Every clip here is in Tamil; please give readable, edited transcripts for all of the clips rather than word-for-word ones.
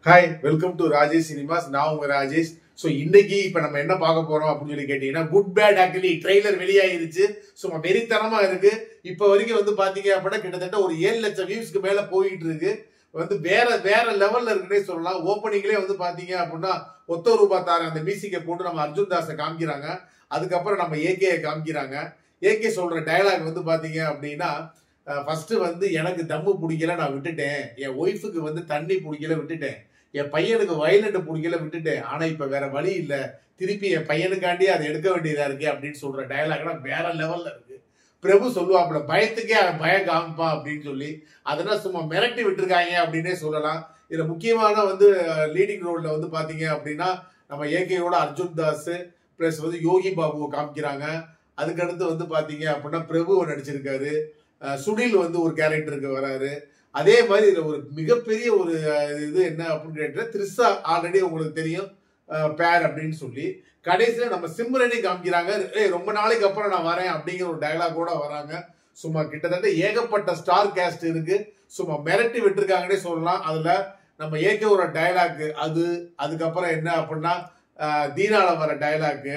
Hi, welcome to Rajesh cinemas. நான் உங்க ராஜேஷ். ஸோ இன்னைக்கு இப்ப நம்ம என்ன பார்க்க போறோம் அப்படின்னு சொல்லி கேட்டீங்கன்னா, குட் பேட் ஆக்சுவலி ட்ரெய்லர் வெளியாயிருச்சு. சும்மா வெறித்தனமா இருக்கு. இப்ப வரைக்கும் வந்து பாத்தீங்க அப்படின்னா கிட்டத்தட்ட ஒரு 7 லட்சம் வியூஸ்க்கு மேல போயிட்டு இருக்கு. வந்து வேற வேற லெவல்ல இருக்குன்னே சொல்லலாம். ஓப்பனிங்லேயே வந்து பாத்தீங்க அப்படின்னா ஒத்த ரூபா தார அந்த மியூசிக்கை போட்டு நம்ம அர்ஜுன் தாஸை காமிக்கிறாங்க. அதுக்கப்புறம் நம்ம ஏகே காமிக்கிறாங்க. ஏகே சொல்ற டயலாக் வந்து பாத்தீங்க அப்படின்னா, ஃபர்ஸ்ட் வந்து எனக்கு தம்மு பிடிக்கல, நான் விட்டுட்டேன். என் ஒய்ஃபுக்கு வந்து தண்ணி பிடிக்கல, விட்டுட்டேன். என் பையனுக்கு வயலண்ட் பிடிக்கல, விட்டுட்டேன். ஆனா இப்ப வேற வழி இல்ல, திருப்பி என் பையனுக்காண்டி அதை எடுக்க வேண்டியதா இருக்கு அப்படின்னு சொல்ற டயலாக்லாம் வேற லெவல்ல இருக்கு. பிரபு சொல்லுவாப்புல, பயத்துக்கே அவன் பயம் காமிப்பா அப்படின்னு சொல்லி, அதெல்லாம் சும்மா மிரட்டி விட்டுருக்காங்க அப்படின்னே சொல்லலாம். இதுல முக்கியமான வந்து லீடிங் ரோல்ல வந்து பாத்தீங்க அப்படின்னா நம்ம ஏகேயோட அர்ஜுன் தாஸ் பிளஸ் வந்து யோகி பாபுவை காமிக்கிறாங்க. அதுக்கடுத்து வந்து பாத்தீங்க அப்படின்னா பிரபுவை நடிச்சிருக்காரு. சுனில் வந்து ஒரு கேரக்டருக்கு வராரு. அதே மாதிரி இதுல ஒரு மிகப்பெரிய ஒரு இது என்ன அப்படின்னு கேட்டா, த்ரிஷா ஆல்ரெடி உங்களுக்கு தெரியும் பேர் அப்படின்னு சொல்லி, கடைசியில நம்ம சிம்ரனி காமிக்கிறாங்க. ரொம்ப நாளைக்கு அப்புறம் நான் வரேன் அப்படிங்கிற ஒரு டயலாக் கூட வராங்க. சும்மா கிட்டத்தட்ட ஏகப்பட்ட ஸ்டார் கேஸ்ட் இருக்கு. சும்மா மிரட்டி விட்டுருக்காங்கன்னே சொல்லலாம். அதுல நம்ம ஏகேவோட டயலாக் அது, அதுக்கப்புறம் என்ன அப்படின்னா தீனால வர டயலாக்கு,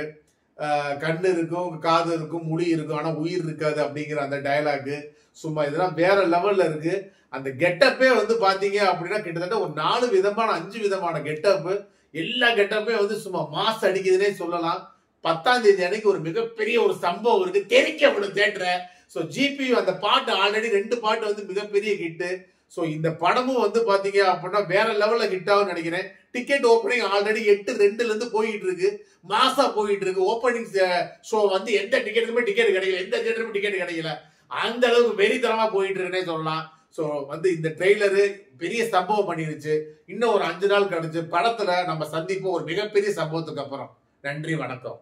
கண்ணு இருக்கும், காது இருக்கும், முடி இருக்கும், ஆனா உயிர் இருக்காது அப்படிங்கிற அந்த டயலாக் சும்மா இதெல்லாம் வேற லெவல்ல இருக்கு. அந்த கெட்டப்பே வந்து பாத்தீங்க அப்படின்னா கிட்டத்தட்ட ஒரு 4 விதமான 5 விதமான கெட்டப், எல்லா கெட்டப்பே வந்து சும்மா மாஸ் அடிக்குதுன்னே சொல்லலாம். 10ஆம் தேதி அன்னைக்கு ஒரு மிகப்பெரிய ஒரு சம்பவம் இருக்கு, தெரிக்கப்படும் தேட்டர. ஸோ ஜிபி அந்த பாட்டு ஆல்ரெடி 2 பாட்டு வந்து மிகப்பெரிய ஹிட்டு. ஸோ இந்த படமும் வந்து பாத்தீங்க அப்படின்னா வேற லெவல்ல ஹிட் ஆகும்னு நினைக்கிறேன். டிக்கெட் ஓப்பனிங் ஆல்ரெடி 8/2 இருந்து போயிட்டு இருக்கு, மாசா போயிட்டு இருக்கு. ஓப்பனிங் ஷோ வந்து எந்த டிக்கெட்டுக்குமே டிக்கெட் கிடைக்கல, எந்த தியேட்டருமே டிக்கெட் கிடைக்கல. அந்த அளவுக்கு வெறித்தனமா போயிட்டு இருக்குன்னே சொல்லலாம். ஸோ வந்து இந்த ட்ரெய்லரு பெரிய சம்பவம் பண்ணிருச்சு. இன்னும் ஒரு 5 நாள் கழிச்சு படத்துல நம்ம சந்திப்போம் ஒரு மிகப்பெரிய சம்பவத்துக்கு அப்புறம். நன்றி, வணக்கம்.